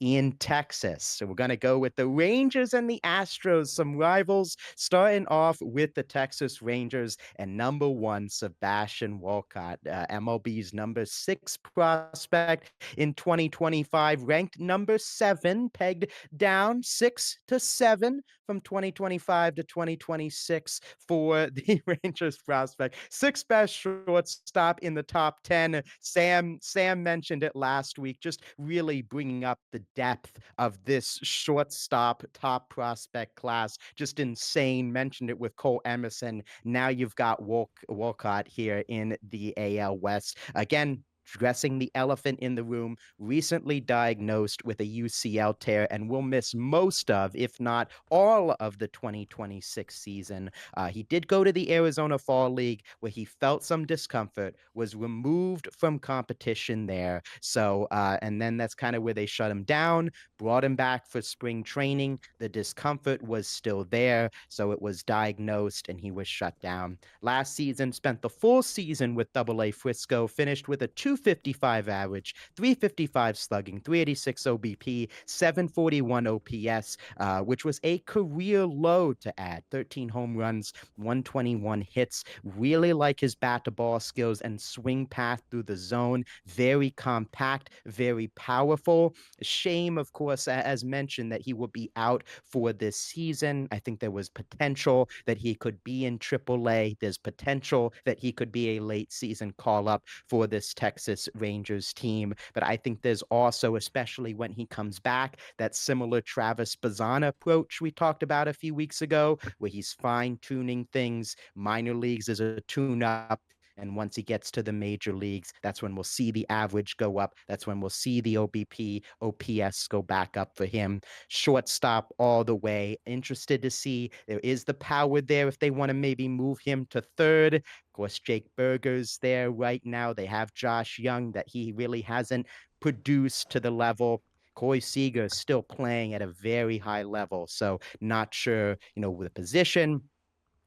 in Texas. So we're going to go with the Rangers and the Astros, some rivals, starting off with the Texas Rangers and number one, Sebastian Walcott, MLB's number 6 prospect in 2025, ranked number 7, pegged down 6 to 7 from 2025 to 2026 for the Rangers prospect. 6th best shortstop in the top 10. Sam mentioned it last week, just really bringing up the depth of this shortstop top prospect class. Just insane. Mentioned it with Cole Emerson. Now you've got Walcott here in the AL West. Again, dressing the elephant in the room, recently diagnosed with a UCL tear and will miss most of, if not all of the 2026 season. He did go to the Arizona Fall League where he felt some discomfort, was removed from competition there. So, and then that's kind of where they shut him down, brought him back for spring training. The discomfort was still there. So it was diagnosed and he was shut down. Last season, spent the full season with AA Frisco, finished with a 255 average, 355 slugging, 386 OBP, 741 OPS, which was a career low to add. 13 home runs, 121 hits. Really like his bat to ball skills and swing path through the zone. Very compact, very powerful. Shame, of course, as mentioned, that he would be out for this season. I think there was potential that he could be in AAA. There's potential that he could be a late season call up for this Texas Rangers team. But I think there's also, especially when he comes back, that similar Travis Bazan approach we talked about a few weeks ago, where he's fine tuning things. Minor leagues is a tune up. And once he gets to the major leagues, that's when we'll see the average go up. That's when we'll see the OBP, OPS go back up for him. Shortstop all the way. Interested to see there is the power there if they want to maybe move him to third. Of course, Jake Berger's there right now. They have Josh Young that he really hasn't produced to the level. Corey Seager is still playing at a very high level. So not sure, the position.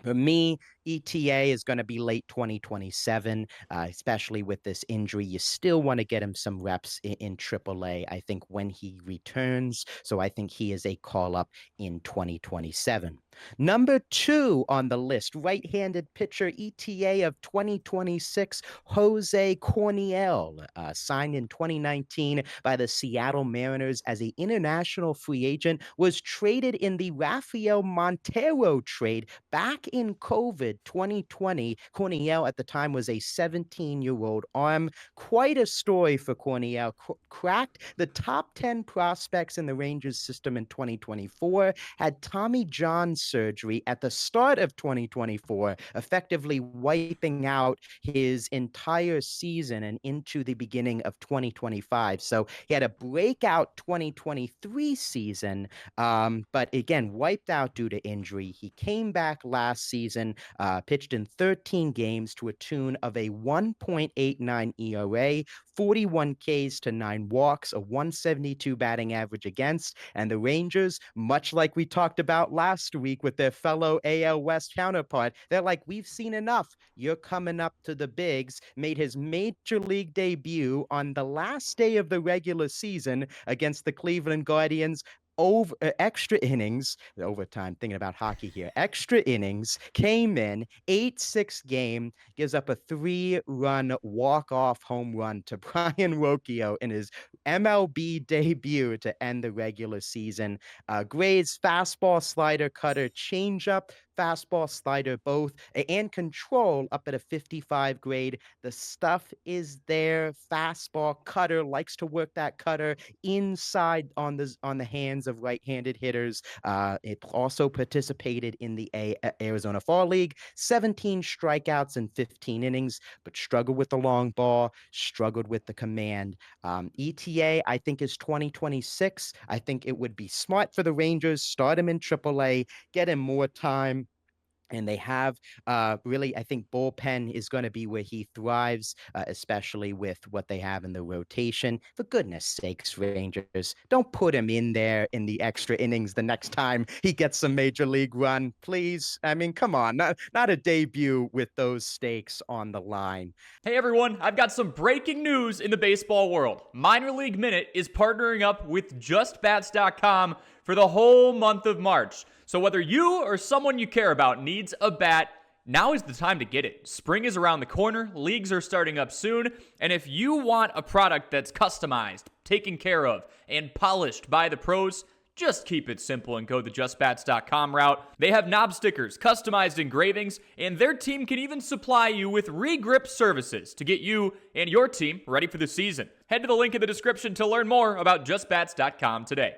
For me, ETA is going to be late 2027, especially with this injury. You still want to get him some reps in AAA, I think, when he returns. So I think he is a call up in 2027. Number 2 on the list, right-handed pitcher ETA of 2026, Jose Corniell, signed in 2019 by the Seattle Mariners as an international free agent, was traded in the Rafael Montero trade back in COVID 2020. Corniell at the time was a 17-year-old arm. Quite a story for Corniell. Cracked the top 10 prospects in the Rangers system in 2024, had Tommy John surgery at the start of 2024, effectively wiping out his entire season and into the beginning of 2025. So he had a breakout 2023 season, but again, wiped out due to injury. He came back last season, pitched in 13 games to a tune of a 1.89 ERA, 41 Ks to 9 walks, a 172 batting average against. And the Rangers, much like we talked about last week with their fellow AL West counterpart, they're like, we've seen enough. You're coming up to the bigs. Made his major league debut on the last day of the regular season against the Cleveland Guardians. Over extra innings, overtime, thinking about hockey here, extra innings, came in, 8-6 game, gives up a 3-run walk-off home run to Brian Rocchio in his MLB debut to end the regular season. Grades, fastball, slider, cutter, changeup, fastball, slider, both, and control up at a 55 grade. The stuff is there. Fastball, cutter, likes to work that cutter inside on the hands of right-handed hitters. It also participated in the Arizona Fall League, 17 strikeouts in 15 innings, but struggled with the long ball, struggled with the command. ETA, I think, is 2026. I think it would be smart for the Rangers, start him in AAA, get him more time. And they have really, I think bullpen is going to be where he thrives, especially with what they have in the rotation. For goodness sakes, Rangers, don't put him in there in the extra innings the next time he gets some major league run, please. I mean, come on, not a debut with those stakes on the line. Hey everyone, I've got some breaking news in the baseball world. Minor League Minute is partnering up with JustBats.com for the whole month of March. So whether you or someone you care about needs a bat, now is the time to get it. Spring is around the corner, leagues are starting up soon, and if you want a product that's customized, taken care of, and polished by the pros, just keep it simple and go the JustBats.com route. They have knob stickers, customized engravings, and their team can even supply you with regrip services to get you and your team ready for the season. Head to the link in the description to learn more about JustBats.com today.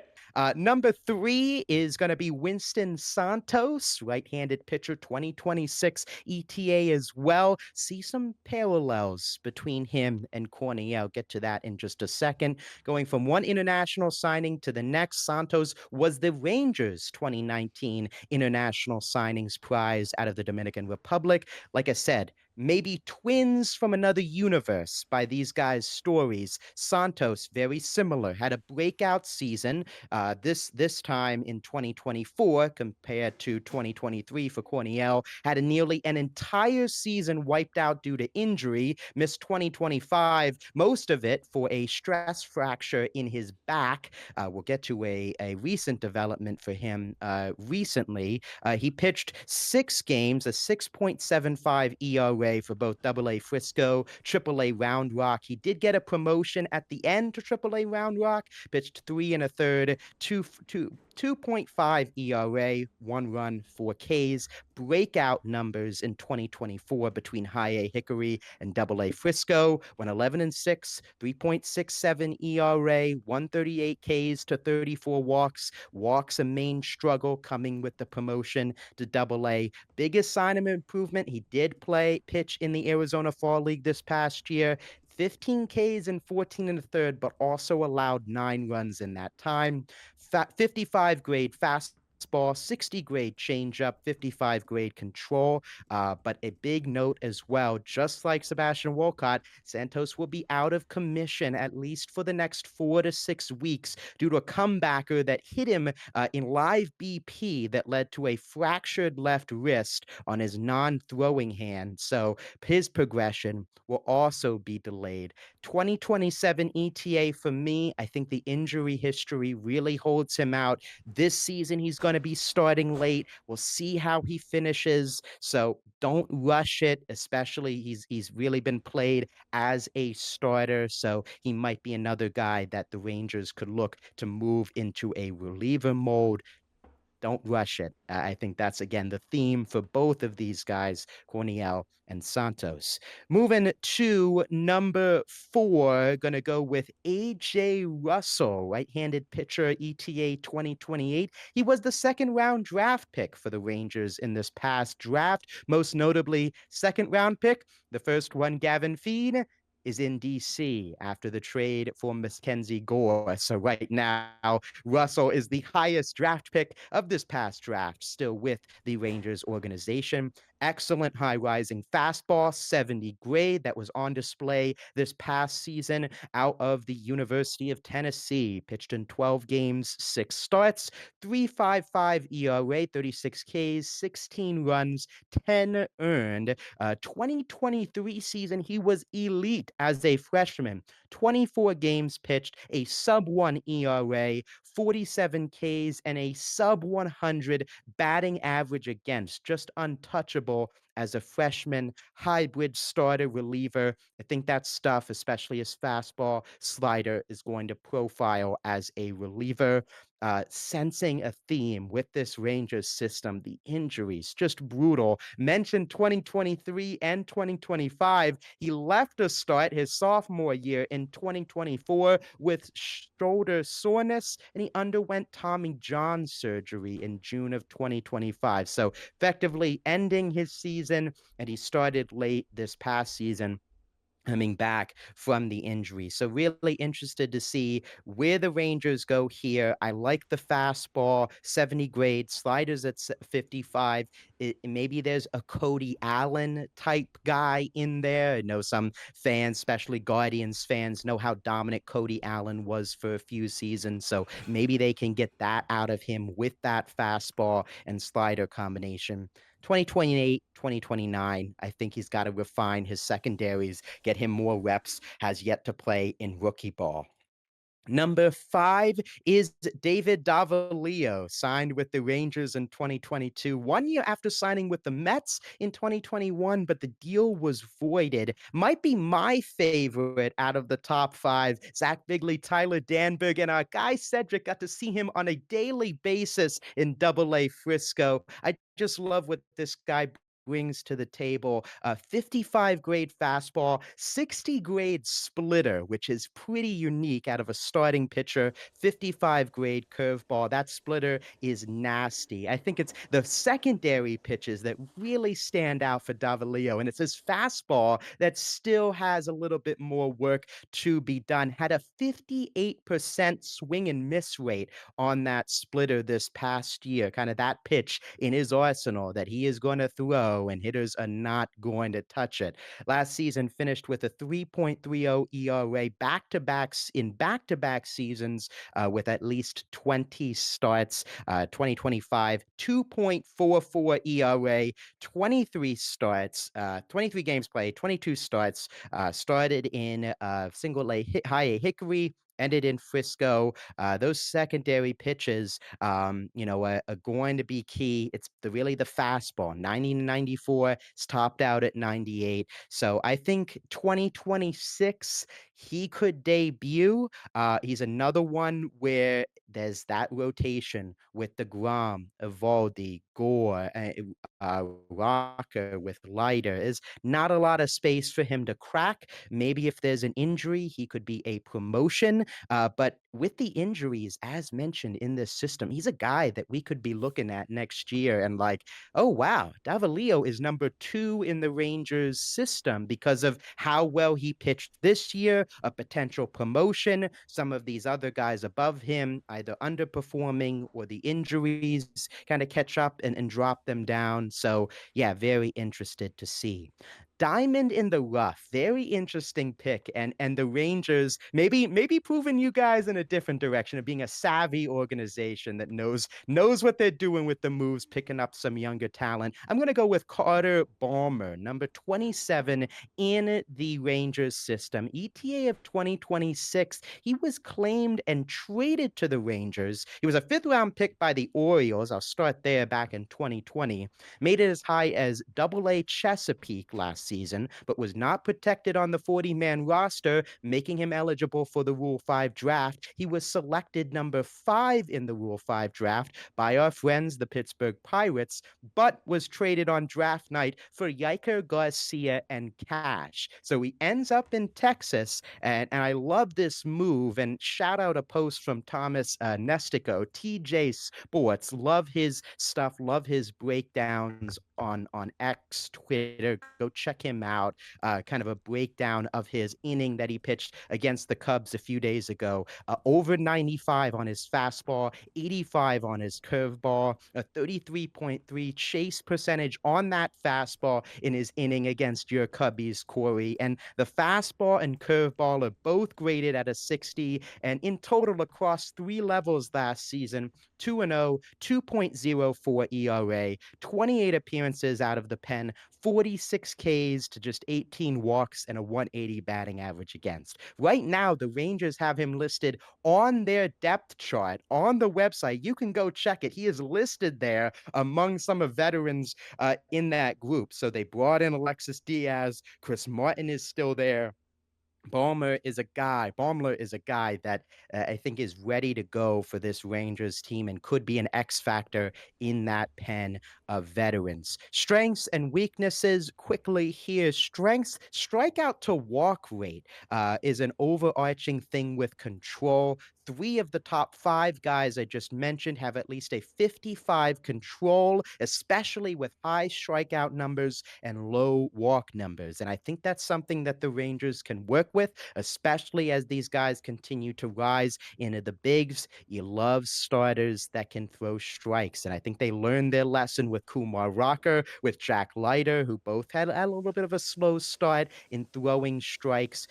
Number 3 is going to be Winston Santos, right-handed pitcher, 2026 ETA as well. See some parallels between him and Corniell. Get to that in just a second. Going from one international signing to the next, Santos was the Rangers' 2019 International Signings Prize out of the Dominican Republic. Like I said, maybe twins from another universe by these guys' stories. Santos, very similar, had a breakout season this time in 2024 compared to 2023 for Corniell, had nearly an entire season wiped out due to injury, missed 2025, most of it for a stress fracture in his back. We'll get to a recent development for him recently. He pitched 6 games, a 6.75 ERA for both AA Frisco, AAA Round Rock. He did get a promotion at the end to AAA Round Rock, pitched 3 1/3, 2.5 ERA, 1 run, 4 Ks. Breakout numbers in 2024 between High A Hickory and AA Frisco. Went 11-6, 3.67 ERA, 138 Ks to 34 walks. Walks a main struggle coming with the promotion to AA. Biggest sign of improvement, he did pitch in the Arizona Fall League this past year. 15 Ks and 14 1/3, but also allowed 9 runs in that time. 55 grade fastball, 60 grade changeup, 55 grade control. But a big note as well, just like Sebastian Walcott, Santos will be out of commission at least for the next 4 to 6 weeks due to a comebacker that hit him in live BP that led to a fractured left wrist on his non-throwing hand. So his progression will also be delayed. 2027 ETA for me, I think the injury history really holds him out. This season, he's going to be starting late. We'll see how he finishes. So don't rush it, especially he's really been played as a starter. So he might be another guy that the Rangers could look to move into a reliever mode. Don't rush it. I think that's, again, the theme for both of these guys, Corniell and Santos. Moving to number 4, going to go with A.J. Russell, right-handed pitcher, ETA 2028. He was the second-round draft pick for the Rangers in this past draft. Most notably, second-round pick, the first one, Gavin Feed, is in DC after the trade for Mackenzie Gore. So right now, Russell is the highest draft pick of this past draft, still with the Rangers organization. Excellent high rising fastball, 70 grade, that was on display this past season out of the University of Tennessee. Pitched in 12 games, 6 starts, 3.55 ERA, 36 Ks, 16 runs, 10 earned. 2023 season, he was elite as a freshman. 24 games pitched, a sub-1 ERA, 47 Ks, and a sub-100 batting average against. Just untouchable as a freshman hybrid starter reliever. I think that stuff, especially his fastball slider, is going to profile as a reliever. Sensing a theme with this Rangers system, the injuries, just brutal. Mentioned 2023 and 2025. He left to start his sophomore year in 2024 with shoulder soreness, and he underwent Tommy John surgery in June of 2025. So effectively ending his season, and he started late this past season coming back from the injury. So really interested to see where the Rangers go here. I like the fastball, 70 grade, sliders at 55. Maybe there's a Cody Allen type guy in there. I know some fans, especially Guardians fans, know how dominant Cody Allen was for a few seasons. So maybe they can get that out of him with that fastball and slider combination. 2028, 2029, I think he's got to refine his secondaries, get him more reps, has yet to play in rookie ball. Number 5 is David Davalillo, signed with the Rangers in 2022, 1 year after signing with the Mets in 2021, but the deal was voided. Might be my favorite out of the top 5. Zach Bigley, Tyler Danberg, and our guy Cedric got to see him on a daily basis in Double-A Frisco. I just love what this guy brings to the table. 55 grade fastball, 60 grade splitter, which is pretty unique out of a starting pitcher. 55 grade curveball. That splitter is nasty. I think it's the secondary pitches that really stand out for Davalillo, and it's his fastball that still has a little bit more work to be done. Had a 58% swing and miss rate on that splitter this past year, kind of that pitch in his arsenal that he is going to throw and hitters are not going to touch it. Last season finished with a 3.30 ERA back-to-back seasons with at least 20 starts. 2025 2.44 ERA, 23 starts, 23 games played, 22 starts. Started in single A high A Hickory, ended in Frisco. Those secondary pitches, are going to be key. It's really the fastball, 90 to 94. It's topped out at 98. So I think 2026 he could debut. He's another one where there's that rotation with the Grom, Evaldi, Gore, Rocker with Leiter. Is not a lot of space for him to crack. Maybe if there's an injury, he could be a promotion. But with the injuries, as mentioned in this system, he's a guy that we could be looking at next year and like, oh, wow, Davalillo is number 2 in the Rangers system because of how well he pitched this year, a potential promotion. Some of these other guys above him either underperforming or the injuries kind of catch up and drop them down. So, yeah, very interested to see. Diamond in the rough, very interesting pick, and the Rangers maybe proving you guys in a different direction of being a savvy organization that knows what they're doing with the moves, picking up some younger talent. I'm gonna go with Carter Baumler, number 27 in the Rangers system. ETA of 2026. He was claimed and traded to the Rangers. He was a 5th-round pick by the Orioles. I'll start there back in 2020. Made it as high as Double-A Chesapeake last season, but was not protected on the 40-man roster, making him eligible for the Rule 5 draft. He was selected number 5 in the Rule 5 draft by our friends, the Pittsburgh Pirates, but was traded on draft night for Yaiker Garcia and cash. So he ends up in Texas, and I love this move. And shout out a post from Thomas Nestico, TJ Sports. Love his stuff, love his breakdowns on X, Twitter. Go check him out. Kind of a breakdown of his inning that he pitched against the Cubs a few days ago. Over 95 on his fastball, 85 on his curveball, a 33.3 chase percentage on that fastball in his inning against your Cubbies, Cory. And the fastball and curveball are both graded at a 60. And in total, across 3 levels last season, 2-0, 2.04 ERA, 28 appearances out of the pen, 46 Ks to just 18 walks, and a 180 batting average against. Right now, the Rangers have him listed on their depth chart on the website. You can go check it. He is listed there among some of veterans in that group. So they brought in Alexis Diaz. Chris Martin is still there. Baumler is a guy that I think is ready to go for this Rangers team and could be an X factor in that pen of veterans. Strengths and weaknesses quickly here. Strengths, strikeout to walk rate is an overarching thing with control. Three of the top five guys I just mentioned have at least a 55 control, especially with high strikeout numbers and low walk numbers. And I think that's something that the Rangers can work with, especially as these guys continue to rise into the bigs. You love starters that can throw strikes. And I think they learned their lesson with Kumar Rocker, with Jack Leiter, who both had a little bit of a slow start in throwing strikes.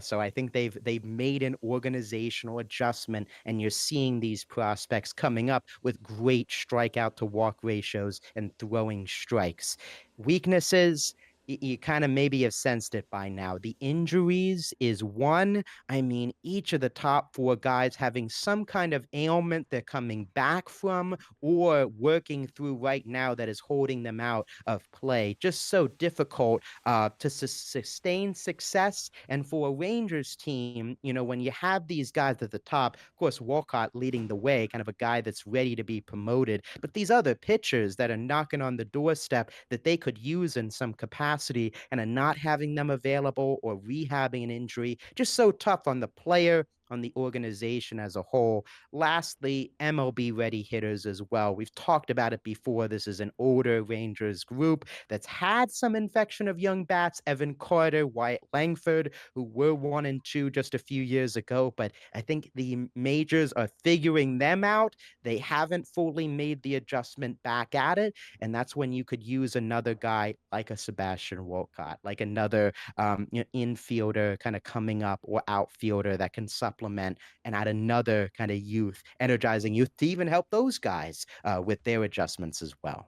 So I think they've made an organizational adjustment, and you're seeing these prospects coming up with great strikeout to walk ratios and throwing strikes. Weaknesses, you kind of maybe have sensed it by now. The injuries is one. I mean, each of the top four guys having some kind of ailment they're coming back from or working through right now that is holding them out of play. Just so difficult to sustain success. And for a Rangers team, when you have these guys at the top, of course, Walcott leading the way, kind of a guy that's ready to be promoted, but these other pitchers that are knocking on the doorstep that they could use in some capacity and are not having them available or rehabbing an injury, just so tough on the player, on the organization as a whole. Lastly, MLB ready hitters as well. We've talked about it before. This is an older Rangers group that's had some infection of young bats. Evan Carter, Wyatt Langford, who were 1 and 2 just a few years ago. But I think the majors are figuring them out. They haven't fully made the adjustment back at it. And that's when you could use another guy like a Sebastian Walcott, like another infielder kind of coming up or outfielder that can supplement and add another kind of youth, energizing youth to even help those guys with their adjustments as well.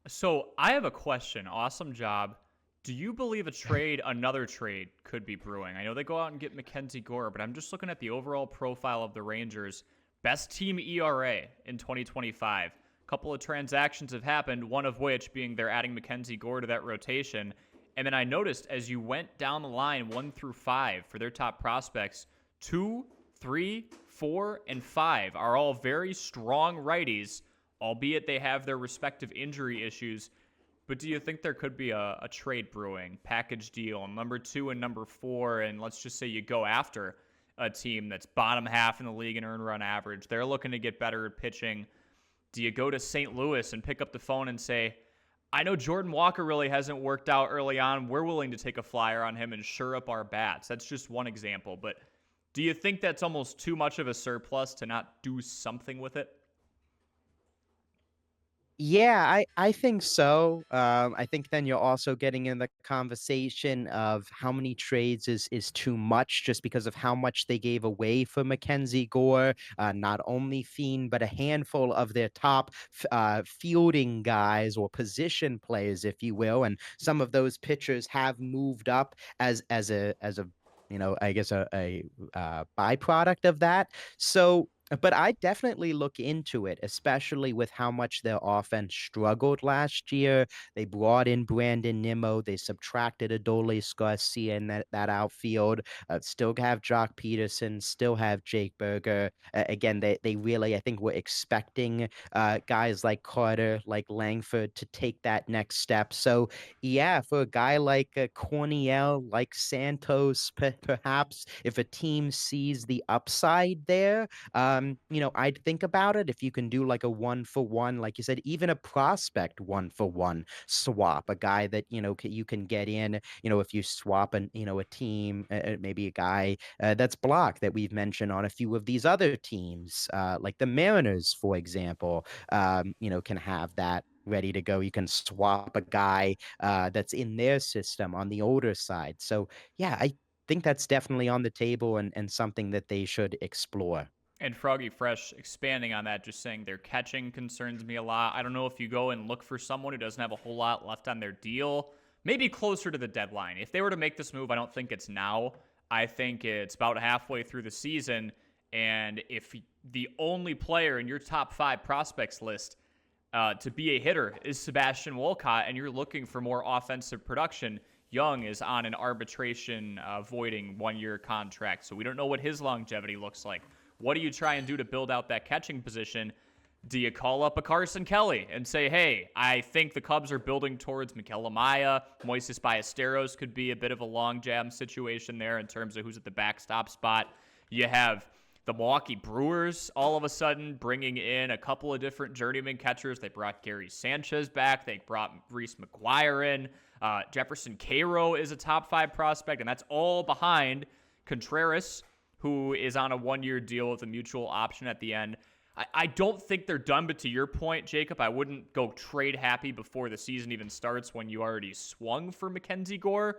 So I have a question. Awesome job. Do you believe another trade could be brewing? I know they go out and get Mackenzie Gore, but I'm just looking at the overall profile of the Rangers. Best team ERA in 2025. A couple of transactions have happened, one of which being they're adding Mackenzie Gore to that rotation. And then I noticed as you went down the line 1 through 5 for their top prospects, 2, 3, 4, and 5 are all very strong righties, albeit they have their respective injury issues. But do you think there could be a trade brewing, package deal, number 2 and number 4, and let's just say you go after a team that's bottom half in the league in earned run average. They're looking to get better at pitching. Do you go to St. Louis and pick up the phone and say, I know Jordan Walker really hasn't worked out early on. We're willing to take a flyer on him and shore up our bats. That's just one example. But do you think that's almost too much of a surplus to not do something with it? Yeah, I think so. I think then you're also getting in the conversation of how many trades is too much just because of how much they gave away for Mackenzie Gore. Not only Fiend, but a handful of their top fielding guys or position players, if you will. And some of those pitchers have moved up as a I guess a byproduct of that. So but I definitely look into it, especially with how much their offense struggled last year. They brought in Brandon Nimmo. They subtracted Adolis Garcia in that outfield. Still have Jock Peterson, still have Jake Berger. Again, they really, I think, were expecting guys like Carter, like Langford to take that next step. So, yeah, for a guy like Corniell, like Santos, perhaps, if a team sees the upside there, I'd think about it if you can do like a 1-for-1, like you said, even a prospect 1-for-1 swap, a guy that, you can get in, if you swap a team, maybe a guy that's blocked that we've mentioned on a few of these other teams, like the Mariners, for example, can have that ready to go. You can swap a guy that's in their system on the older side. So, yeah, I think that's definitely on the table and something that they should explore. And Froggy Fresh expanding on that, just saying their catching concerns me a lot. I don't know if you go and look for someone who doesn't have a whole lot left on their deal, maybe closer to the deadline. If they were to make this move, I don't think it's now. I think it's about halfway through the season. And if the only player in your top 5 prospects list to be a hitter is Sebastian Walcott, and you're looking for more offensive production, Young is on an arbitration voiding 1-year contract, so we don't know what his longevity looks like. What do you try and do to build out that catching position? Do you call up a Carson Kelly and say, hey, I think the Cubs are building towards Miguel Amaya. Moises Ballesteros could be a bit of a long jam situation there in terms of who's at the backstop spot. You have the Milwaukee Brewers all of a sudden bringing in a couple of different journeyman catchers. They brought Gary Sanchez back. They brought Reese McGuire in. Jefferson Cairo is a top 5 prospect, and that's all behind Contreras, who is on a 1-year deal with a mutual option at the end. I don't think they're done, but to your point, Jacob, I wouldn't go trade happy before the season even starts when you already swung for Mackenzie Gore.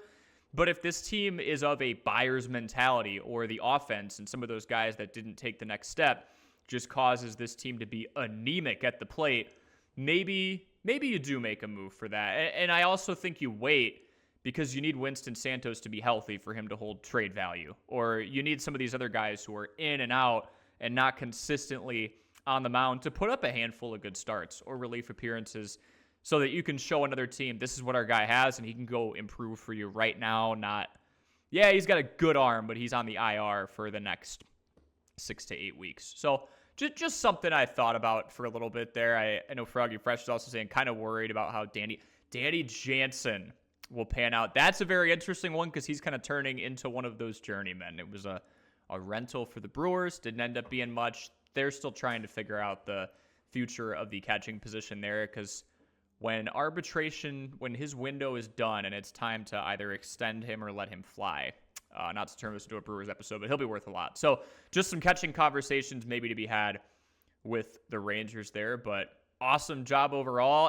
But if this team is of a buyer's mentality, or the offense and some of those guys that didn't take the next step just causes this team to be anemic at the plate, maybe you do make a move for that. And I also think you wait because you need Winston Santos to be healthy for him to hold trade value. Or you need some of these other guys who are in and out and not consistently on the mound to put up a handful of good starts or relief appearances so that you can show another team, this is what our guy has, and he can go improve for you right now. Yeah, he's got a good arm, but he's on the IR for the next 6 to 8 weeks. So just something I thought about for a little bit there. I know Froggy Fresh is also saying kind of worried about how Danny Jansen will pan out. That's a very interesting one because he's kind of turning into one of those journeymen. It was a rental for the Brewers, didn't end up being much. They're still trying to figure out the future of the catching position there because when his window is done and it's time to either extend him or let him fly, not to turn this into a Brewers episode, but he'll be worth a lot. So just some catching conversations maybe to be had with the Rangers there, but awesome job overall.